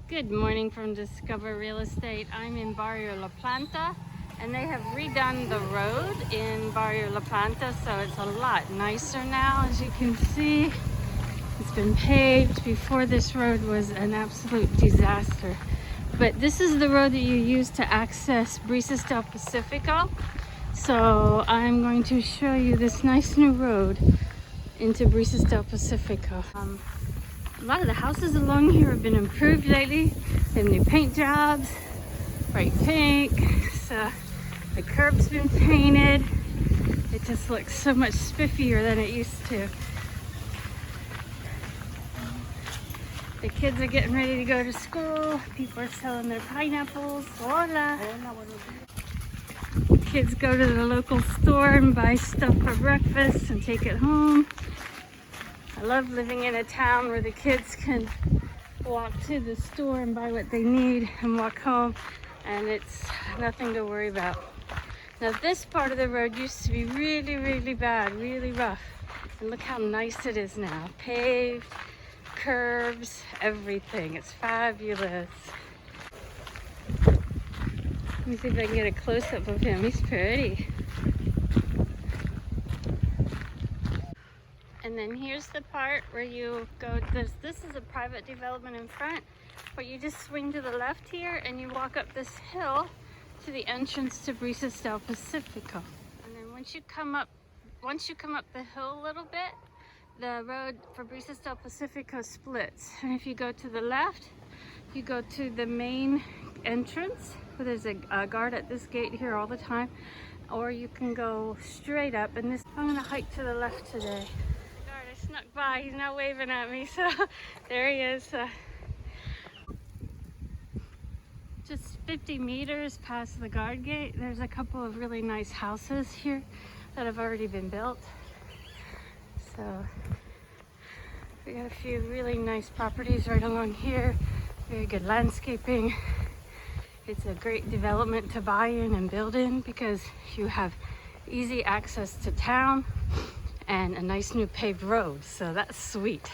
Good morning from Discover Real Estate. I'm in Barrio La Planta and they have redone the road in Barrio La Planta, so it's a lot nicer now. As you can see, it's been paved. Before, this road was an absolute disaster. But this is the road that you use to access Brisas del Pacifico. So I'm going to show you this nice new road into Brisas del Pacifico. A lot of the houses along here have been improved lately. They have new paint jobs, bright pink. So the curb's been painted. It just looks so much spiffier than it used to. The kids are getting ready to go to school. People are selling their pineapples. Hola. Kids go to the local store and buy stuff for breakfast and take it home. I love living in a town where the kids can walk to the store and buy what they need and walk home, and it's nothing to worry about. Now this part of the road used to be really, really bad, really rough. And look how nice it is now. Paved, curbs, everything. It's fabulous. Let me see if I can get a close-up of him. He's pretty. And then here's the part where you go, this is a private development in front, but you just swing to the left here and you walk up this hill to the entrance to Brisas del Pacifico. And then once you come up the hill a little bit, the road for Brisas del Pacifico splits. And if you go to the left, you go to the main entrance, where there's a guard at this gate here all the time, or you can go straight up. And this, I'm gonna hike to the left today. Snuck by, he's not waving at me, so there he is. Just 50 meters past the guard gate, there's a couple of really nice houses here that have already been built. So we got a few really nice properties right along here, very good landscaping. It's a great development to buy in and build in because you have easy access to town and a nice new paved road, so that's sweet.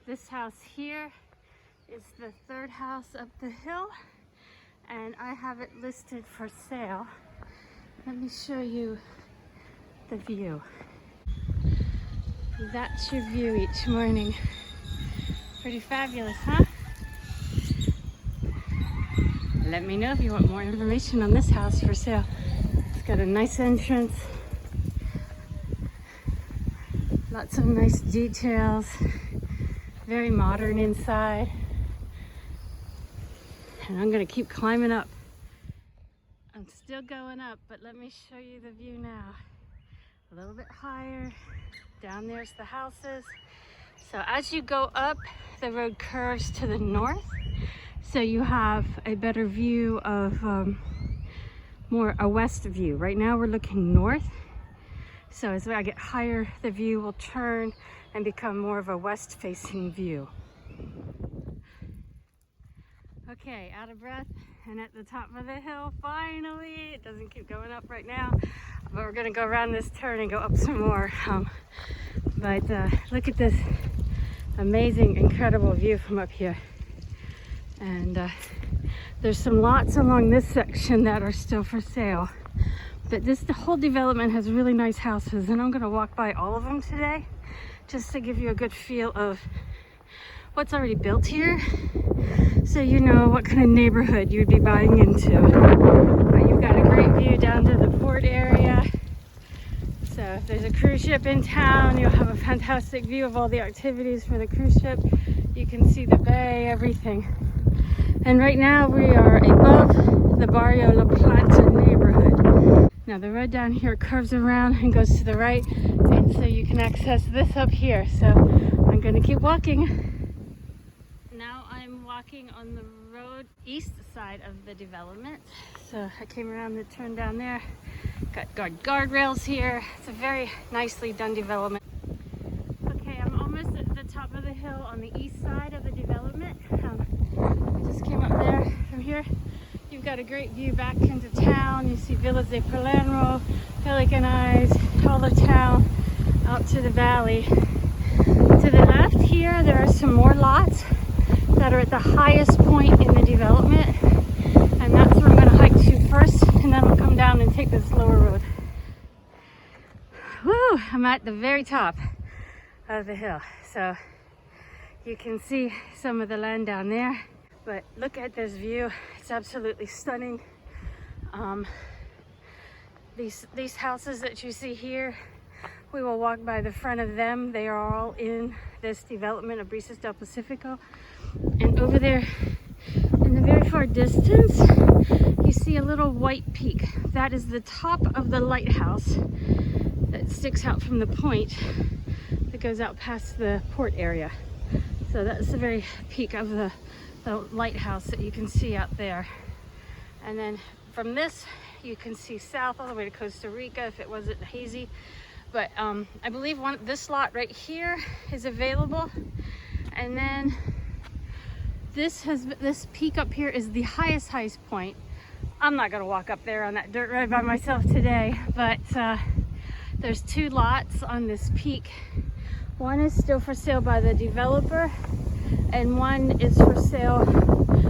This house here is the third house up the hill, and I have it listed for sale. Let me show you the view. That's your view each morning. Pretty fabulous, huh? Let me know if you want more information on this house for sale. It's got a nice entrance. Lots of nice details, very modern inside. And I'm gonna keep climbing up. I'm still going up, but let me show you the view now. A little bit higher. Down there's the houses. So as you go up, the road curves to the north. So you have a better view of more a west view. Right now we're looking north. So as I get higher, the view will turn and become more of a west-facing view. Okay, out of breath and at the top of the hill, finally. It doesn't keep going up right now, but we're gonna go around this turn and go up some more. Look at this amazing, incredible view from up here. And there's some lots along this section that are still for sale. But the whole development has really nice houses, and I'm gonna walk by all of them today just to give you a good feel of what's already built here, so you know what kind of neighborhood you'd be buying into. But you've got a great view down to the port area. So if there's a cruise ship in town, you'll have a fantastic view of all the activities for the cruise ship. You can see the bay, everything. And right now we are above the Barrio La Planta neighborhood. Now the road down here curves around and goes to the right, and so you can access this up here. So I'm gonna keep walking. Now I'm walking on the road east side of the development. So I came around the turn down there. Got guardrails here. It's a very nicely done development. Okay, I'm almost at the top of the hill on the east side of the development. I just came up there from here. You've got a great view back into town. You see Villas de Palermo, Pelican Eyes, all the town out to the valley. To the left here, there are some more lots that that are at the highest point in the development, and that's where I'm going to hike to first, and then I'll come down and take this lower road. Woo! I'm at the very top of the hill, so you can see some of the land down there, but look at this view. It's absolutely stunning. These houses that you see here, we will walk by the front of them. They are all in this development of Brisas del Pacifico. And over there in the very far distance, you see a little white peak. That is the top of the lighthouse that sticks out from the point that goes out past the port area. So that's the very peak of the lighthouse that you can see out there. And then from this, you can see south all the way to Costa Rica if it wasn't hazy. But I believe this lot right here is available. And then this peak up here is the highest point. I'm not gonna walk up there on that dirt road by myself today, but there's 2 lots on this peak. One is still for sale by the developer, and one is for sale,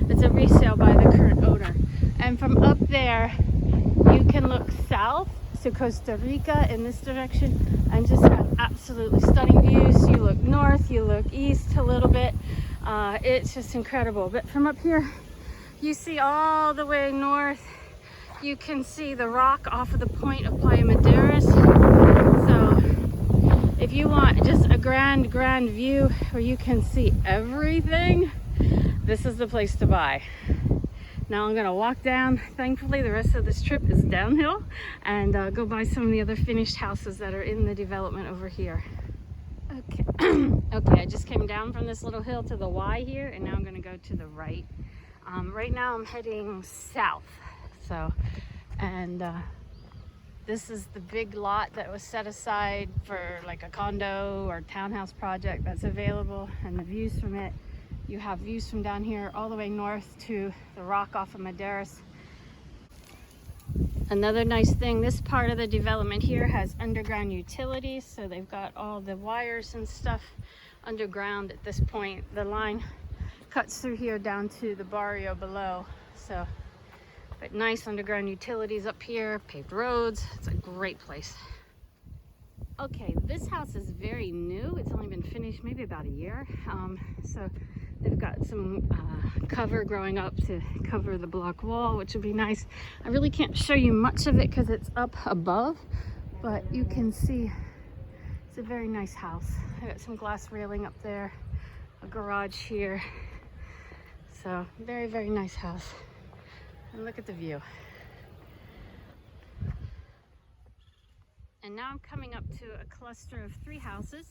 it's a resale by the current owner. And from up there, you can look south to Costa Rica in this direction and just have absolutely stunning views. You look north, you look east a little bit. It's just incredible. But from up here, you see all the way north. You can see the rock off of the point of Playa Maderas. So if you want just a grand view where you can see everything, this is the place to buy. Now I'm gonna walk down. Thankfully, the rest of this trip is downhill, and go by some of the other finished houses that are in the development over here. Okay, okay, I just came down from this little hill to the Y here, and now I'm gonna go to the right. Right now I'm heading south. So, and this is the big lot that was set aside for like a condo or townhouse project that's available, and the views from it. You have views from down here all the way north to the rock off of Maderas. Another nice thing, this part of the development here has underground utilities, so they've got all the wires and stuff underground at this point. The line cuts through here down to the barrio below, so but nice underground utilities up here, paved roads. It's a great place. Okay, this house is very new. It's only been finished maybe about a year. So they've got some cover growing up to cover the block wall, which would be nice. I really can't show you much of it because it's up above, but you can see it's a very nice house. I got some glass railing up there, a garage here. So very nice house. And look at the view. And now I'm coming up to a cluster of 3 houses.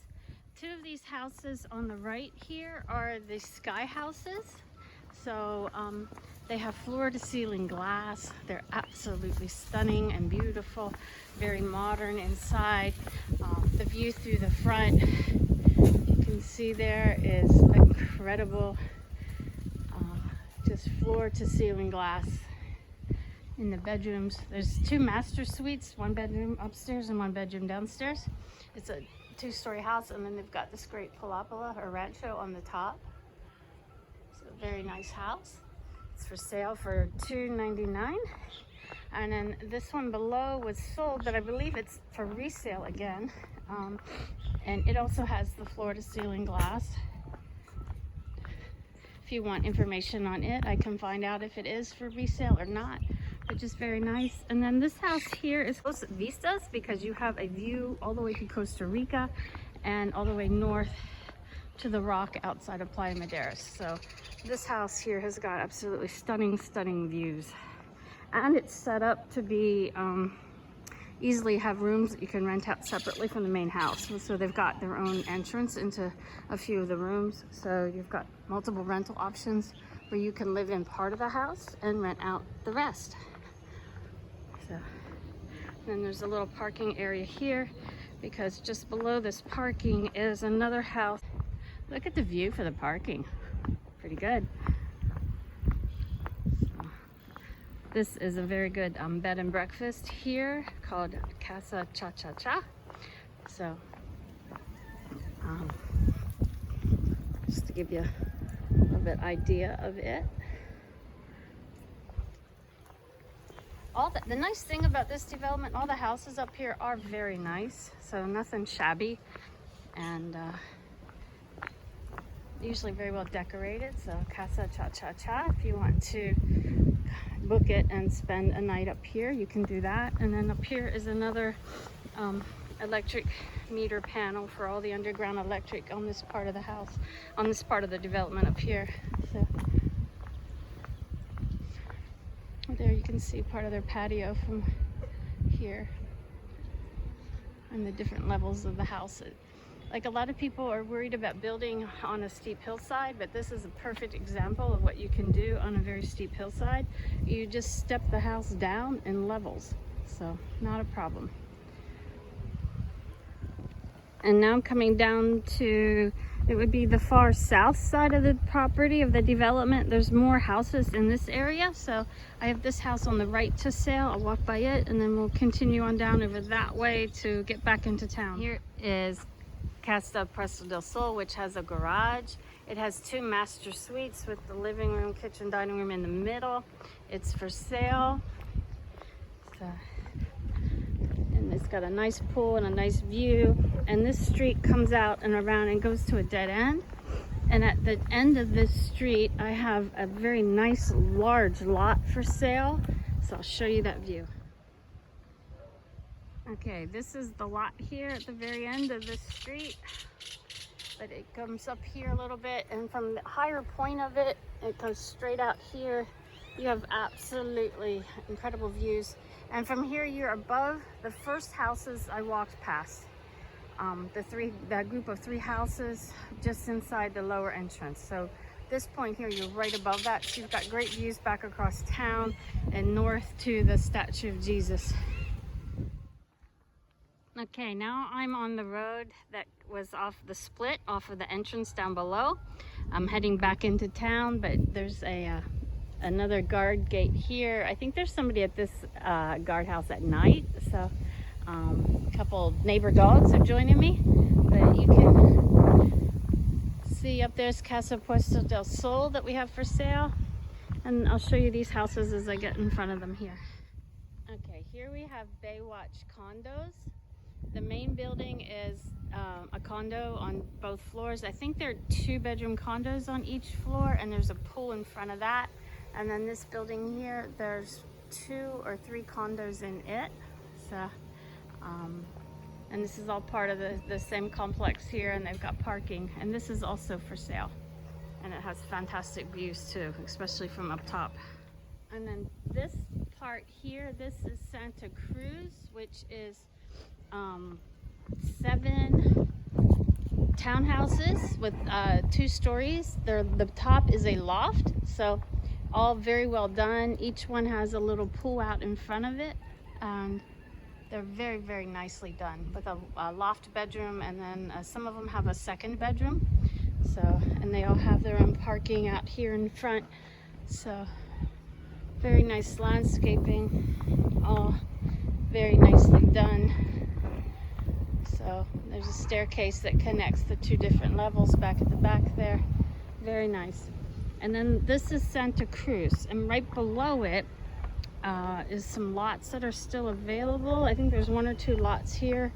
2 of these houses on the right here are the sky houses. So they have floor to ceiling glass. They're absolutely stunning and beautiful, very modern inside. The view through the front, you can see there is incredible, just floor to ceiling glass. In the bedrooms, there's 2 master suites, 1 bedroom upstairs and 1 bedroom downstairs. It's a 2-story house, and then they've got this great palapa or rancho on the top. It's a very nice house. It's for sale for $299. And then this one below was sold, but I believe it's for resale again. And it also has the floor to ceiling glass. If you want information on it, I can find out if it is for resale or not. Which is very nice. And then this house here is close vistas because you have a view all the way to Costa Rica and all the way north to the rock outside of Playa Maderas. So this house here has got absolutely stunning views. And it's set up to be easily have rooms that you can rent out separately from the main house. So they've got their own entrance into a few of the rooms. So you've got multiple rental options where you can live in part of the house and rent out the rest. So, then there's a little parking area here because just below this parking is another house. Look at the view for the parking. Pretty good. So, this is a very good bed and breakfast here called Casa Cha-Cha-Cha. So, just to give you a little bit idea of it. The nice thing about this development, all the houses up here are very nice, so nothing shabby, and usually very well decorated. So Casa Cha-Cha-Cha, if you want to book it and spend a night up here, you can do that. And then up here is another electric meter panel for all the underground electric on this part of the house, on this part of the development up here. So there you can see part of their patio from here and the different levels of the house. Like, a lot of people are worried about building on a steep hillside, but this is a perfect example of what you can do on a very steep hillside. You just step the house down in levels, so not a problem. And now I'm coming down to, it would be the far south side of the property of the development. There's more houses in this area, so I have this house on the right to sale. I'll walk by it and then we'll continue on down over that way to get back into town. Here is Casa Puesto del Sol, which has a garage. It has 2 master suites with the living room, kitchen, dining room in the middle. It's for sale. And it's got a nice pool and a nice view. And this street comes out and around and goes to a dead end. And at the end of this street, I have a very nice large lot for sale. So I'll show you that view. Okay, this is the lot here at the very end of this street, but it comes up here a little bit, and from the higher point of it, it goes straight out here. You have absolutely incredible views, and from here you're above the first houses I walked past. That group of 3 houses just inside the lower entrance. So this point here, you're right above that. So you've got great views back across town and north to the Statue of Jesus. Okay, now I'm on the road that was off the split, off of the entrance down below. I'm heading back into town, but there's another guard gate here. I think there's somebody at this guardhouse at night, so a couple neighbor dogs are joining me. But you can see up there's Casa Puesto del Sol that we have for sale, and I'll show you these houses as I get in front of them here. Okay, here we have Baywatch Condos. The main building is a condo on both floors. I think there are 2-bedroom condos on each floor, and there's a pool in front of that. And then this building here, there's 2 or 3 condos in it. So, and this is all part of the same complex here, and they've got parking. And this is also for sale. And it has fantastic views too, especially from up top. And then this part here, this is Santa Cruz, which is 7 townhouses with 2 stories. The top is a loft, so all very well done. Each one has a little pool out in front of it, and they're very, very nicely done with a loft bedroom, and then some of them have a 2nd bedroom. So, and they all have their own parking out here in front. So very nice landscaping, all very nicely done. So there's a staircase that connects the 2 different levels back at the back there. Very nice. And then this is Santa Cruz, and right below it is some lots that are still available. I think there's 1 or 2 lots here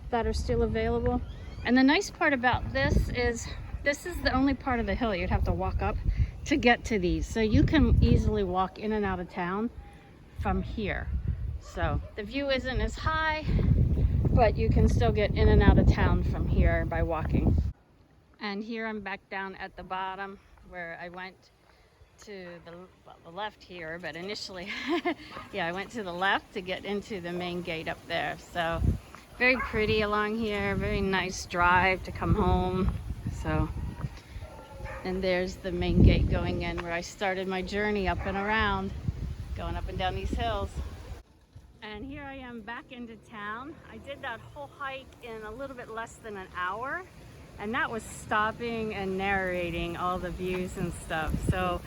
that are still available. And the nice part about this is the only part of the hill you'd have to walk up to get to these. So you can easily walk in and out of town from here. So the view isn't as high, but you can still get in and out of town from here by walking. And here I'm back down at the bottom where I went to the left here, but initially, yeah, I went to the left to get into the main gate up there. So very pretty along here, very nice drive to come home. So, and there's the main gate going in where I started my journey up and around, going up and down these hills. And here I am back into town. I did that whole hike in a little bit less than an hour, and that was stopping and narrating all the views and stuff. So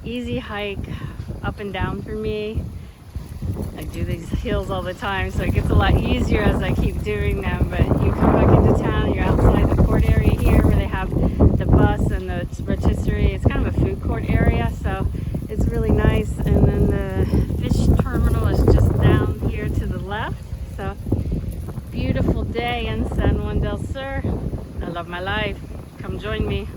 easy hike up and down for me. I do these hills all the time, so it gets a lot easier as I keep doing them. But you come back into town, you're outside the port area here where they have the bus and the rotisserie court area, so it's really nice. And then the fish terminal is just down here to the left. So beautiful day in San Juan del Sur. I love my life. Come join me.